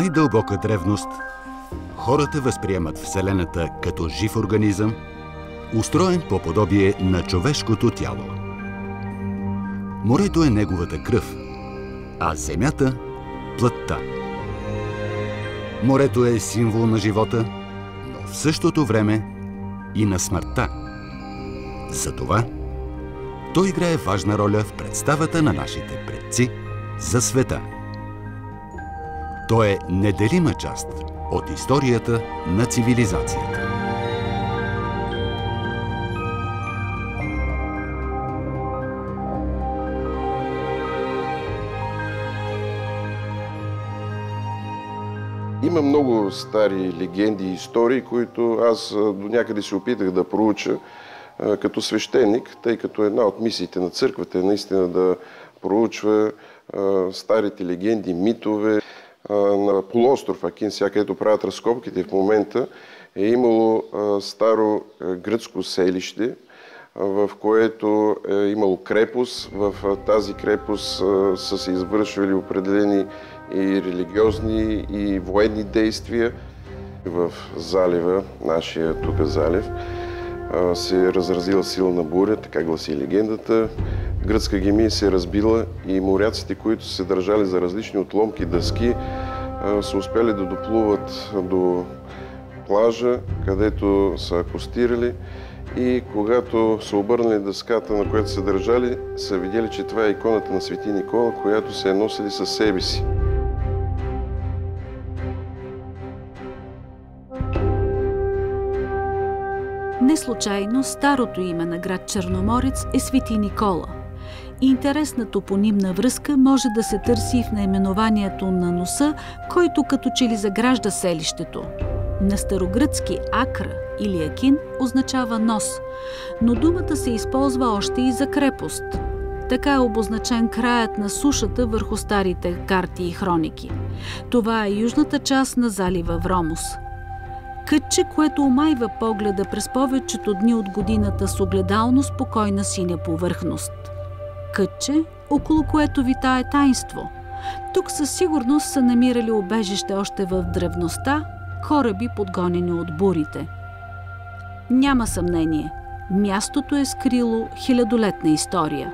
най-дълбока древност хората възприемат Вселената като жив организъм, устроен по подобие на човешкото тяло. Морето е неговата кръв, а земята – плътта. Морето е символ на живота, но в същото време и на смъртта. Затова той играе важна роля в представата на нашите предци за света. Той е неделима част от историята на цивилизацията. Има много стари легенди и истории, които аз до някъде се опитах да проуча като свещеник, тъй като една от мисиите на църквата е наистина да проучва старите легенди, митове. На полуостров Акинсия, където правят разкопките в момента, е имало старо гръцко селище, в което е имало крепост. В тази крепост са се извършвали определени и религиозни, и военни действия. В залива, нашия тук залив, се е разразила силна буря, така гласи легендата. Гръцка гемия се е разбила и моряците, които се държали за различни отломки дъски, са успели да доплуват до плажа, където са акостирали, и когато са обърнали дъската, на която са държали, са видели, че това е иконата на Свети Никола, която се е носили със себе си. Неслучайно старото име на град Черноморец е Свети Никола. Интересна топонимна връзка може да се търси и в наименованието на носа, който като че ли загражда селището. На старогръцки акра или акин означава нос, но думата се използва още и за крепост. Така е обозначен краят на сушата върху старите карти и хроники. Това е южната част на залива Вромос. Кътче, което омайва погледа през повечето дни от годината с огледално спокойна синя повърхност. Кътче, около което витае таинство. Тук със сигурност са намирали убежище още в древността кораби, подгонени от бурите. Няма съмнение, мястото е скрило хилядолетна история.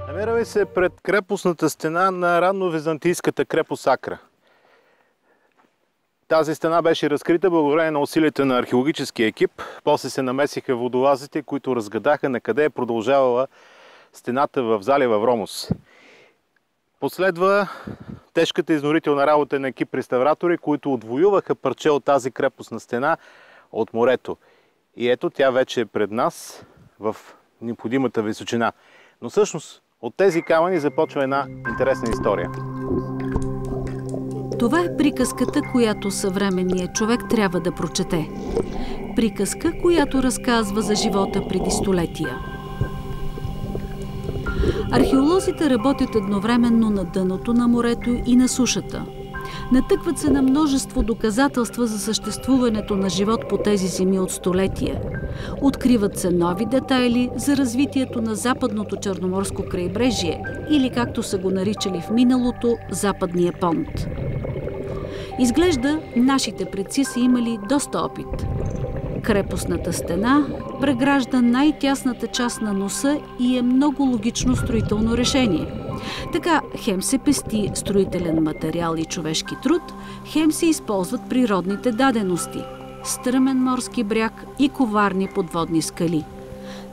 Намираме се пред крепостната стена на ранновизантийската крепост Акра. Тази стена беше разкрита благодарение на усилията на археологическия екип. После се намесиха водолазите, които разгадаха на къде е продължавала стената в залива Вромос. Последва тежката изнурителна работа на екип реставратори, които отвоюваха парче от тази крепостна стена от морето. И ето тя вече е пред нас в необходимата височина. Но всъщност от тези камъни започва една интересна история. Това е приказката, която съвременният човек трябва да прочете. Приказка, която разказва за живота преди столетия. Археолозите работят едновременно на дъното на морето и на сушата. Натъкват се на множество доказателства за съществуването на живот по тези земи от столетия. Откриват се нови детайли за развитието на западното черноморско крайбрежие или, както са го наричали в миналото, Западния понт. Изглежда, нашите предци са имали доста опит. Крепостната стена прегражда най-тясната част на носа и е много логично строително решение. Така хем се пести строителен материал и човешки труд, хем се използват природните дадености – стръмен морски бряг и коварни подводни скали.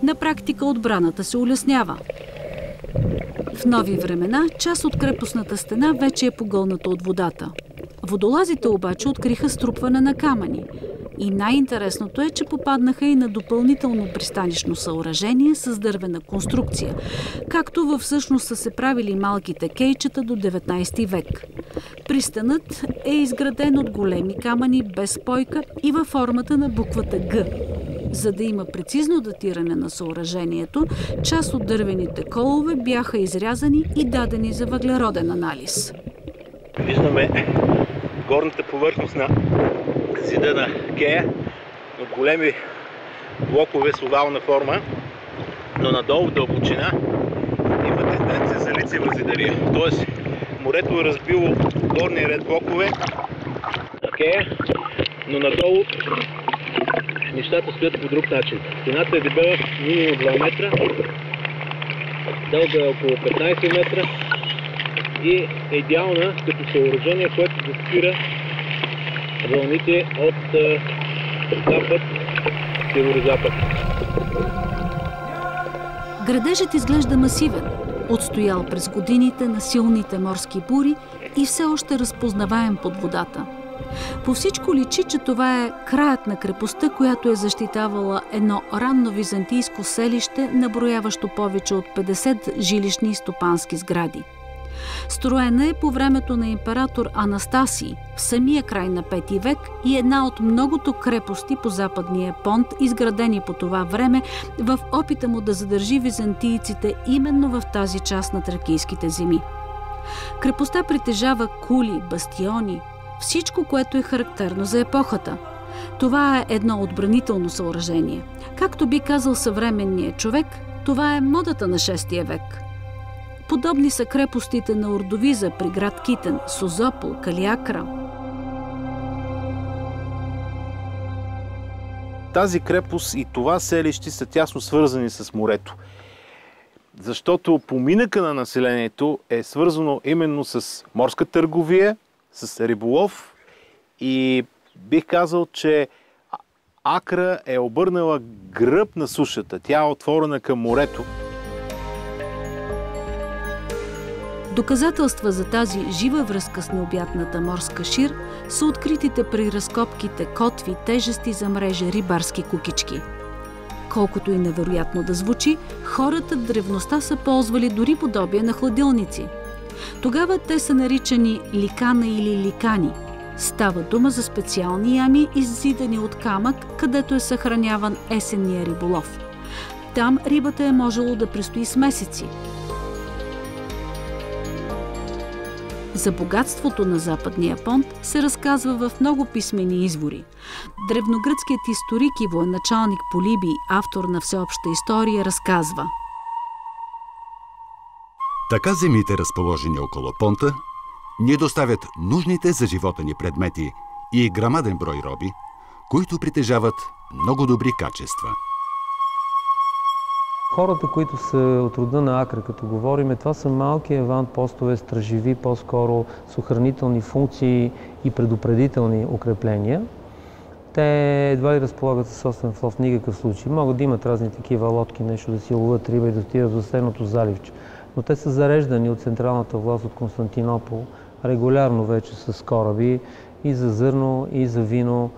На практика отбраната се улеснява. В нови времена част от крепостната стена вече е погълната от водата. Водолазите обаче откриха струпване на камъни. И най-интересното е, че попаднаха и на допълнително пристанищно съоръжение с дървена конструкция, както всъщност са се правили малките кейчета до 19 век. Пристанът е изграден от големи камъни без спойка и във формата на буквата Г. За да има прецизно датиране на съоръжението, част от дървените колове бяха изрязани и дадени за въглероден анализ. Виждаме горната повърхност на зида на кея от големи блокове с овална форма, но надолу в дълбочина има тенденция за лице сланцева зидария. Тоест, морето е разбило горния ред блокове, но надолу нещата стоят по друг начин. Стената е дебела минимум 2 метра, дълга около 15 метра и е идеална като съоръжение, което да спира вълните от запад, северо-запад. Градежът изглежда масивен, отстоял през годините на силните морски бури и все още разпознаваем под водата. По всичко личи, че това е краят на крепостта, която е защитавала едно ранно византийско селище, наброяващо повече от 50 жилищни и стопански сгради. Строена е по времето на император Анастасий в самия край на 5 век и една от многото крепости по западния понт, изградени по това време в опита му да задържи византийците именно в тази част на тракийските земи. Крепостта притежава кули, бастиони, всичко, което е характерно за епохата. Това е едно отбранително съоръжение. Както би казал съвременният човек, това е модата на 6 век. Подобни са крепостите на Ордовиза при град Китен, Созопол, Калиакра. Тази крепост и това селище са тясно свързани с морето. Защото поминъка на населението е свързано именно с морска търговия, с риболов и бих казал, че Акра е обърнала гръб на сушата. Тя е отворена към морето. Доказателства за тази жива връзка с необятната морска шир са откритите при разкопките котви, тежести за мрежа, рибарски кукички. Колкото и невероятно да звучи, хората в древността са ползвали дори подобие на хладилници. Тогава те са наричани ликана или ликани. Става дума за специални ями, иззидани от камък, където е съхраняван есенния риболов. Там рибата е можело да престои с месеци. За богатството на западния понт се разказва в много писмени извори. Древногръцкият историк и военачалник Полибий, автор на всеобща история, разказва: така земите, разположени около понта, ни доставят нужните за живота ни предмети и грамаден брой роби, които притежават много добри качества. Хората, които са от рода на Акра, като говорим, това са малки аванпостове, стражеви, по-скоро с охранителни функции и предупредителни укрепления. Те едва ли разполагат със собствен флот в никакъв случай. Могат да имат разни такива лодки, нещо да си ловят риба и да отидат до следното заливче. Но те са зареждани от централната власт от Константинопол регулярно вече с кораби и за зърно, и за вино,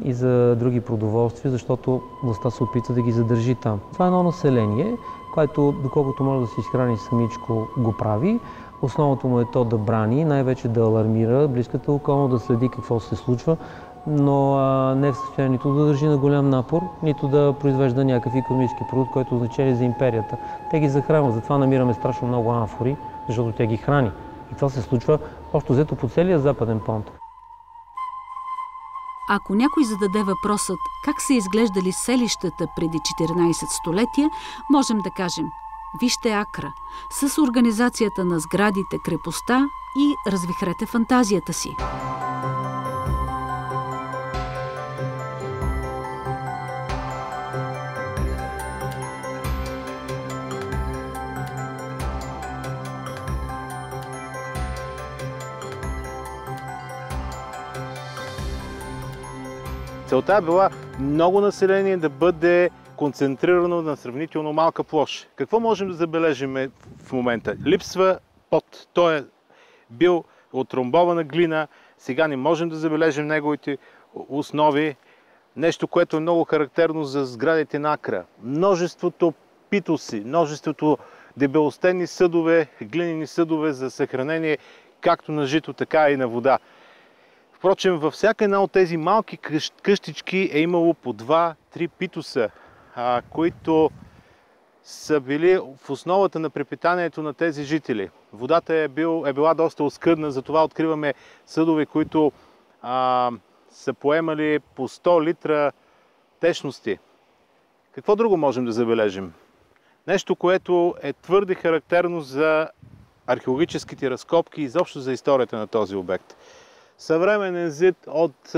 и за други продоволствия, защото властта се опитва да ги задържи там. Това е едно население, което, доколкото може да се изхрани самичко, го прави. Основното му е то да брани, най-вече да алармира близката околност, да следи какво се случва, но не е в състояние нито да държи на голям напор, нито да произвежда някакъв икономически продукт, който е значение за империята. Те ги захранват, затова намираме страшно много амфори, защото тя ги храни. И това се случва общо взето по целия западен понт. Ако някой зададе въпросът как са изглеждали селищата преди 14 столетия, можем да кажем: вижте Акра, с организацията на сградите, крепостта и развихрете фантазията си. Целта е била много население да бъде концентрирано на сравнително малка площ. Какво можем да забележим в момента? Липсва пот. Той е бил от ромбована глина. Сега не можем да забележим неговите основи. Нещо, което е много характерно за сградите на Акра. Множеството питоси, множеството дебелостенни съдове, глинени съдове за съхранение както на жито, така и на вода. Впрочем, във всяка една от тези малки къщички е имало по 2-3 питоса, които са били в основата на препитанието на тези жители. Водата е била доста оскъдна, затова откриваме съдове, които са поемали по 100 литра течности. Какво друго можем да забележим? Нещо, което е твърде характерно за археологическите разкопки и изобщо за историята на този обект. Съвременен зид от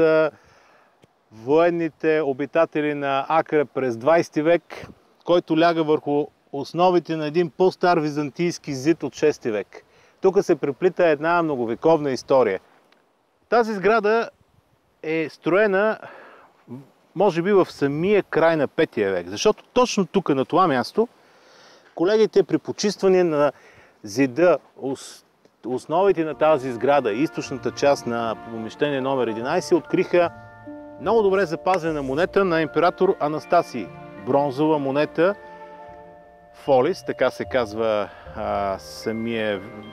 военните обитатели на Акра през 20 век, който ляга върху основите на един по-стар византийски зид от 6 век. Тук се преплита една многовековна история. Тази сграда е строена, може би, в самия край на 5 век, защото точно тук, на това място, колегите при почистване на зида, основите на тази сграда, източната част на помещение номер 11, откриха много добре запазена монета на император Анастасий. Бронзова монета, фолис, така се казва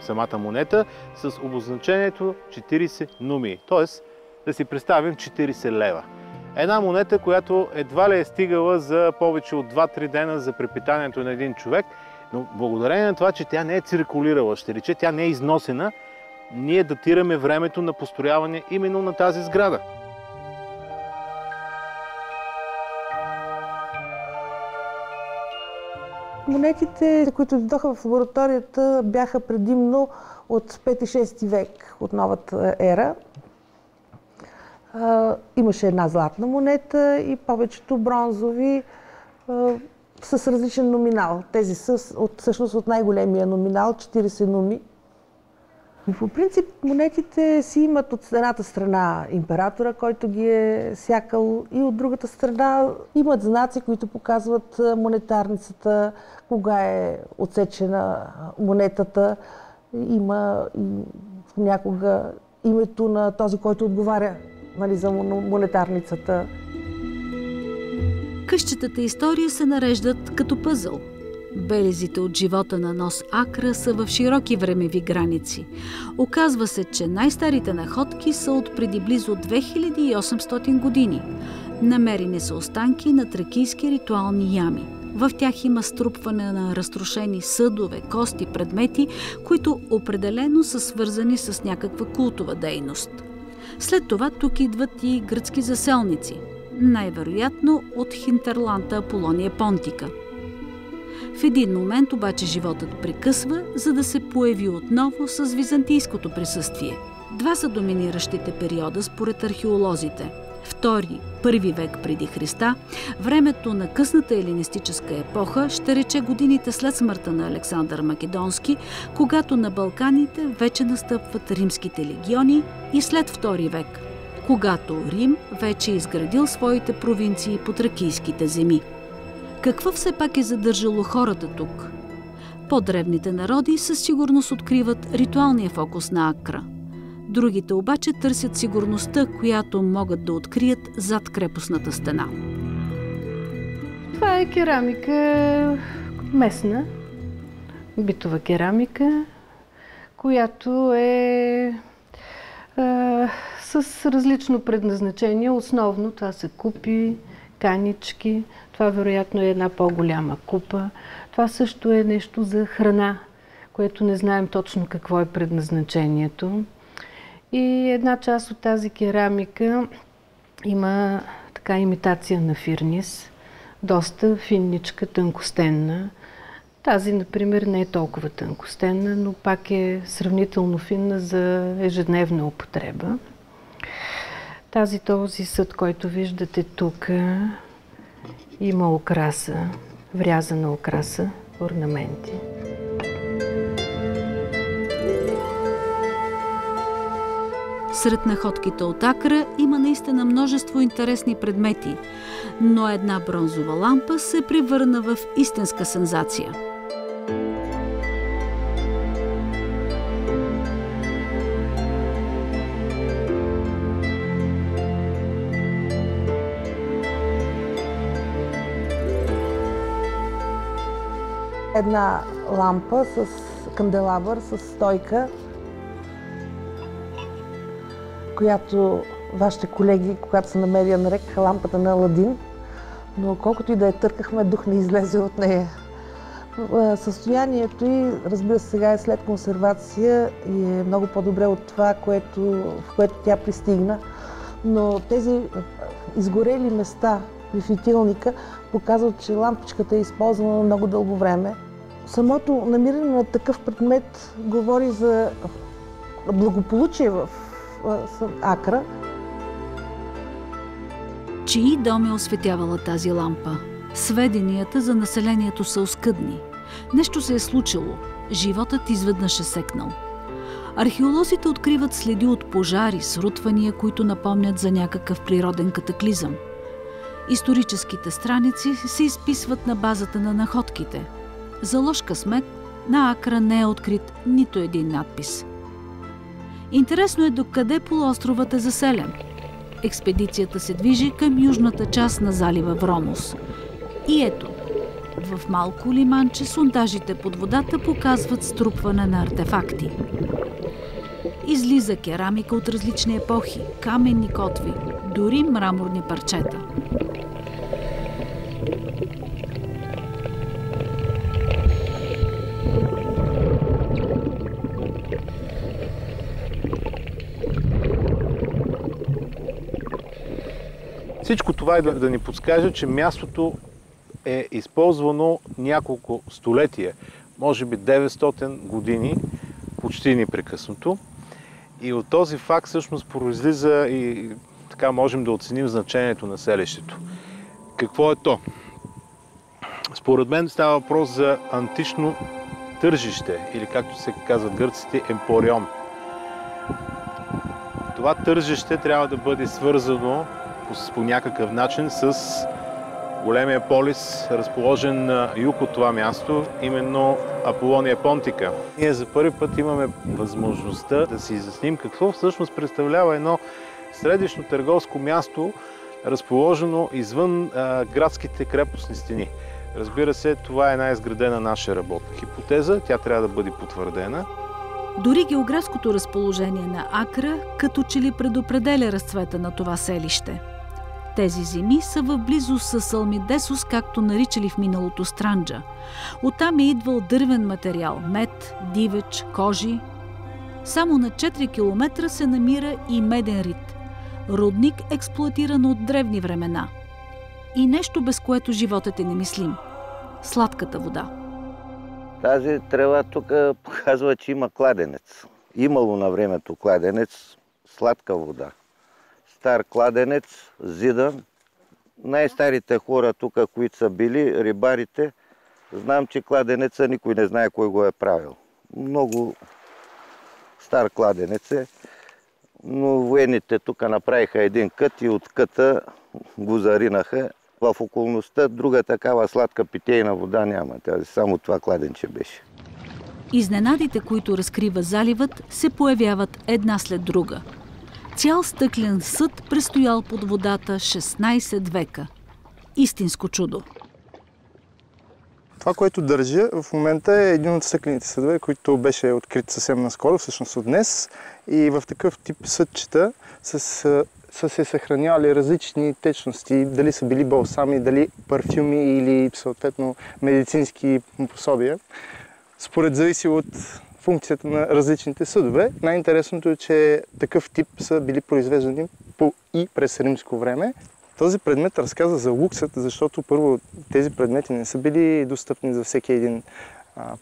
самата монета, с обозначението 40 нумии. Тоест, да си представим 40 лева. Една монета, която едва ли е стигала за повече от 2-3 дена за препитанието на един човек, но благодарение на това, че тя не е циркулирала, ще рече, тя не е износена, ние датираме времето на построяване именно на тази сграда. Монетите, които дойдоха в лабораторията, бяха предимно от 5-6 век, от новата ера. Имаше една златна монета и повечето бронзови с различен номинал. Тези са всъщност от най-големия номинал, 40 нуми. По принцип, монетите си имат от едната страна императора, който ги е сякал, и от другата страна имат знаци, които показват монетарницата, кога е отсечена монетата. Има и някога името на този, който отговаря, нали, за монетарницата. Къщетата история се нареждат като пъзъл. Белезите от живота на нос Акра са в широки времеви граници. Оказва се, че най-старите находки са от преди близо 2800 години. Намерени са останки на тракийски ритуални ями. В тях има струпване на разтрошени съдове, кости, предмети, които определено са свързани с някаква култова дейност. След това тук идват и гръцки заселници, най-вероятно от хинтерланда Аполония Понтика. В един момент обаче животът прекъсва, за да се появи отново с византийското присъствие. Два са доминиращите периода според археолозите. Втори, първи век преди Христа, времето на късната елинистическа епоха, ще рече годините след смъртта на Александър Македонски, когато на Балканите вече настъпват римските легиони, и след втори век, когато Рим вече е изградил своите провинции по тракийските земи. Какво все пак е задържало хората тук? По-древните народи със сигурност откриват ритуалния фокус на Акра. Другите обаче търсят сигурността, която могат да открият зад крепостната стена. Това е керамика местна, битова керамика, която е с различно предназначение. Основно това са купи, канички, това вероятно е една по-голяма купа. Това също е нещо за храна, което не знаем точно какво е предназначението. И една част от тази керамика има така имитация на фирнис, доста финничка, тънкостенна. Тази, например, не е толкова тънкостенна, но пак е сравнително финна за ежедневна употреба. Този съд, който виждате тук, има украса, врязана украса, орнаменти. Сред находките от Акра има наистина множество интересни предмети, но една бронзова лампа се превърна в истинска сензация. Една лампа с канделабър, с стойка, която вашите колеги, когато са намерили, я нарекаха лампата на Аладин, но колкото и да я търкахме, дух не излезе от нея. Състоянието й, разбира се, сега е след консервация и е много по-добре от това, в което тя пристигна, но тези изгорели места при фитилника, показват, че лампичката е използвана много дълго време. Самото намиране на такъв предмет говори за благополучие в Акра. Чий дом е осветявала тази лампа? Сведенията за населението са оскъдни. Нещо се е случило. Животът изведнъж е секнал. Археолозите откриват следи от пожари, срутвания, които напомнят за някакъв природен катаклизъм. Историческите страници се изписват на базата на находките. За лош късмет на Акра не е открит нито един надпис. Интересно е докъде полуостровът е заселен. Експедицията се движи към южната част на залива Вромос. И ето, в малко лиманче сондажите под водата показват струпване на артефакти. Излиза керамика от различни епохи, каменни котви, дори мраморни парчета. Всичко това е да ни подскаже, че мястото е използвано няколко столетия, може би 900 години, почти непрекъснато. И от този факт всъщност произлиза и така можем да оценим значението на селището. Какво е то? Според мен става въпрос за антично тържище, или както се казват гърците, емпорион. Това тържище трябва да бъде свързано по някакъв начин с големия полис, разположен на юг от това място, именно Аполония Понтика. Ние за първи път имаме възможността да си изясним какво всъщност представлява едно средищно търговско място, разположено извън градските крепостни стени. Разбира се, това е една изградена наша работна хипотеза, тя трябва да бъде потвърдена. Дори географското разположение на Акра като че ли предопределя разцвета на това селище. Тези земи са в близост с Салмидесос, както наричали в миналото Странджа. Оттам е идвал дървен материал – мед, дивеч, кожи. Само на 4 километра се намира и меден рид – рудник, експлоатиран от древни времена. И нещо, без което животът е немислим – сладката вода. Тази трева тук показва, че има кладенец. Имало на времето кладенец, сладка вода. Стар кладенец, зидан. Най-старите хора тук, които са били, рибарите, знам, че кладенеца никой не знае кой го е правил. Много стар кладенец е, но военните тук направиха един кът и от къта го заринаха. В околността друга такава сладка питейна вода няма. Само това кладенче беше. Изненадите, които разкрива заливът, се появяват една след друга. Цял стъклен съд престоял под водата 16 века. Истинско чудо. Това, което държа в момента е един от стъклените съдове, който беше открит съвсем наскоро, всъщност от днес. И в такъв тип съдчета са се съхранявали различни течности, дали са били балсами, дали парфюми или съответно медицински пособия. Според зависи от функцията на различните съдове. Най-интересното е, че такъв тип са били произвеждани и през римско време. Този предмет разказва за луксът, защото първо тези предмети не са били достъпни за всеки един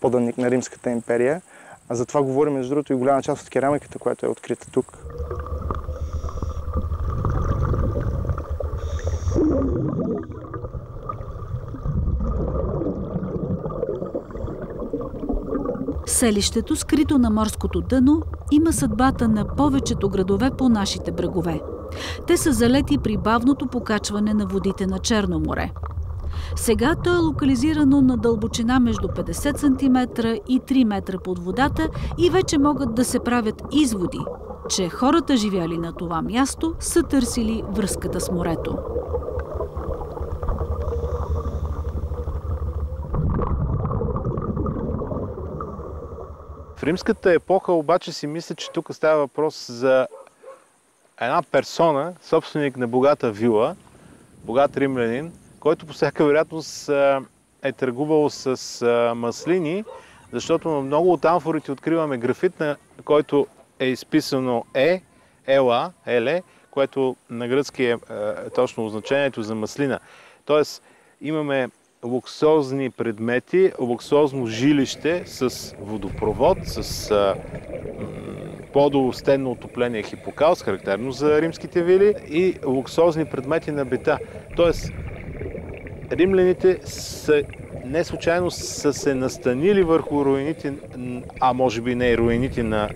поданик на Римската империя. А за това говори, между другото, и голяма част от керамиката, която е открита тук. Селището, скрито на морското дъно, има съдбата на повечето градове по нашите брегове. Те са залети при бавното покачване на водите на Черно море. Сега то е локализирано на дълбочина между 50 см и 3 метра под водата и вече могат да се правят изводи, че хората, живяли на това място, са търсили връзката с морето. В римската епоха обаче си мисля, че тук става въпрос за една персона, собственик на богата вила, богат римлянин, който по всяка вероятност е търгувал с маслини, защото на много от амфорите откриваме графит, на който е изписано Ела, Еле, което на гръцки е точно означението за маслина. Тоест имаме луксозни предмети, луксозно жилище с водопровод, с подостенно отопление хипокаус, характерно за римските вили, и луксозни предмети на бита. Тоест, римляните не случайно са се настанили върху руините, а може би не и руините на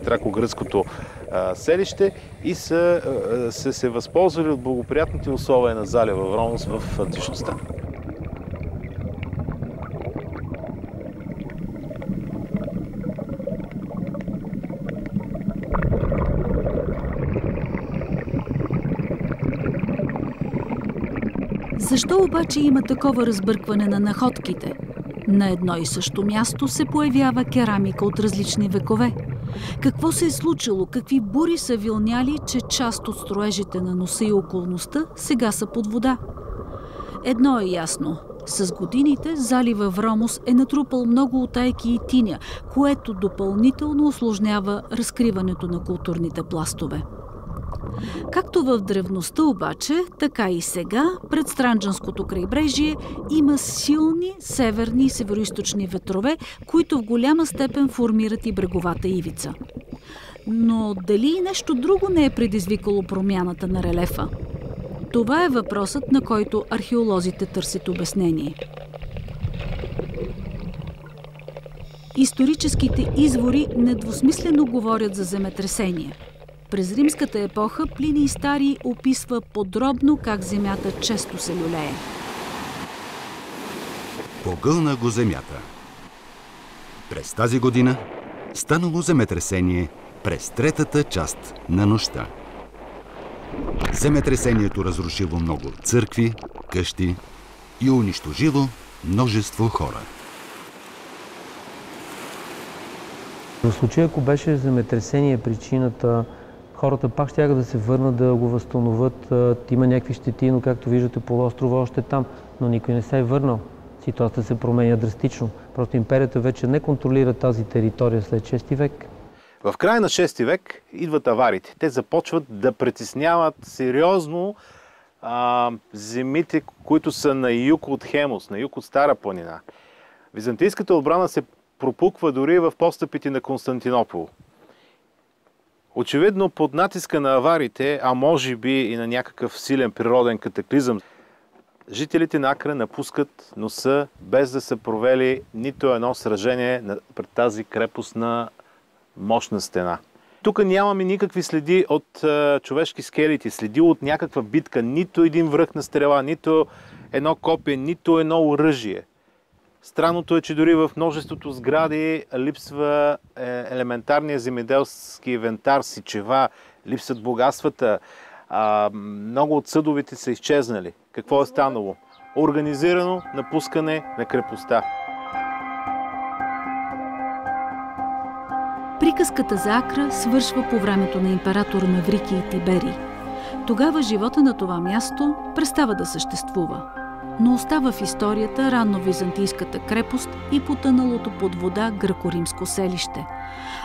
тракогръцкото селище, и са се възползвали от благоприятните условия на залива Вромос в античността. Защо обаче има такова разбъркване на находките? На едно и също място се появява керамика от различни векове. Какво се е случило? Какви бури са вилняли, че част от строежите на носа и околността сега са под вода? Едно е ясно. С годините залива Вромос е натрупал много утайки и тиня, което допълнително усложнява разкриването на културните пластове. Както в древността обаче, така и сега пред Странджанското крайбрежие има силни северни и североизточни ветрове, които в голяма степен формират и бреговата ивица. Но дали и нещо друго не е предизвикало промяната на релефа? Това е въпросът, на който археолозите търсят обяснение. Историческите извори недвусмислено говорят за земетресение. През римската епоха Плиний Старий описва подробно как земята често се люлее. Погълна го земята. През тази година станало земетресение през третата част на нощта. Земетресението разрушило много църкви, къщи и унищожило множество хора. В случая, ако беше земетресение причината, хората пак щяха да се върнат да го възстановят. Има някакви щети, но както виждате, полуострова още е там, но никой не се е върнал. Ситуацията се променя драстично. Просто империята вече не контролира тази територия след 6 век. В края на 6 век идват аварите. Те започват да притесняват сериозно земите, които са на юг от Хемос, на юг от Стара планина. Византийската отбрана се пропуква дори в постъпите на Константинопол. Очевидно под натиска на аварите, а може би и на някакъв силен природен катаклизъм, жителите на Акра напускат носа, без да са провели нито едно сражение пред тази крепостна мощна стена. Тук нямаме никакви следи от човешки скелети, следи от някаква битка, нито един връх на стрела, нито едно копие, нито едно оръжие. Странното е, че дори в множеството сгради липсва елементарния земеделски инвентар, сичева, липсват богатствата. Много от съдовете са изчезнали. Какво е станало? Организирано напускане на крепостта. Приказката за Акра свършва по времето на император Маврикий и Тиберий. Тогава живота на това място престава да съществува. Но остава в историята ранно-византийската крепост и потъналото под вода гръко-римско селище.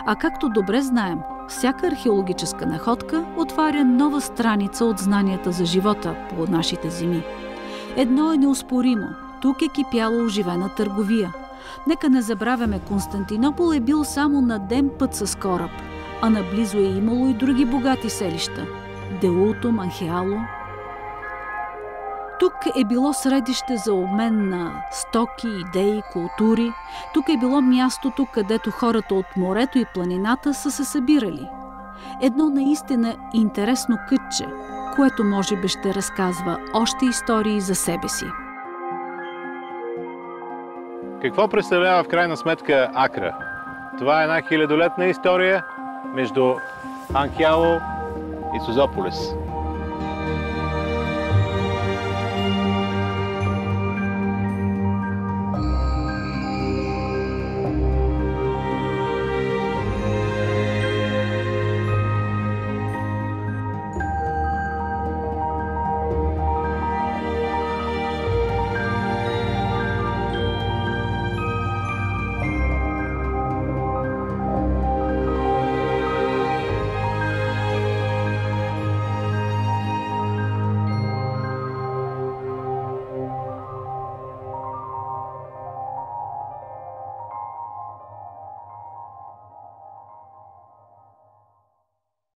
А както добре знаем, всяка археологическа находка отваря нова страница от знанията за живота по нашите земи. Едно е неоспоримо – тук е кипяла оживена търговия. Нека не забравяме, Константинопол е бил само на ден път с кораб, а наблизо е имало и други богати селища – Делуто, Манхеало. Тук е било средище за обмен на стоки, идеи, култури. Тук е било мястото, където хората от морето и планината са се събирали. Едно наистина интересно кътче, което може би ще разказва още истории за себе си. Какво представлява в крайна сметка Акра? Това е една хилядолетна история между Анхяло и Созополис.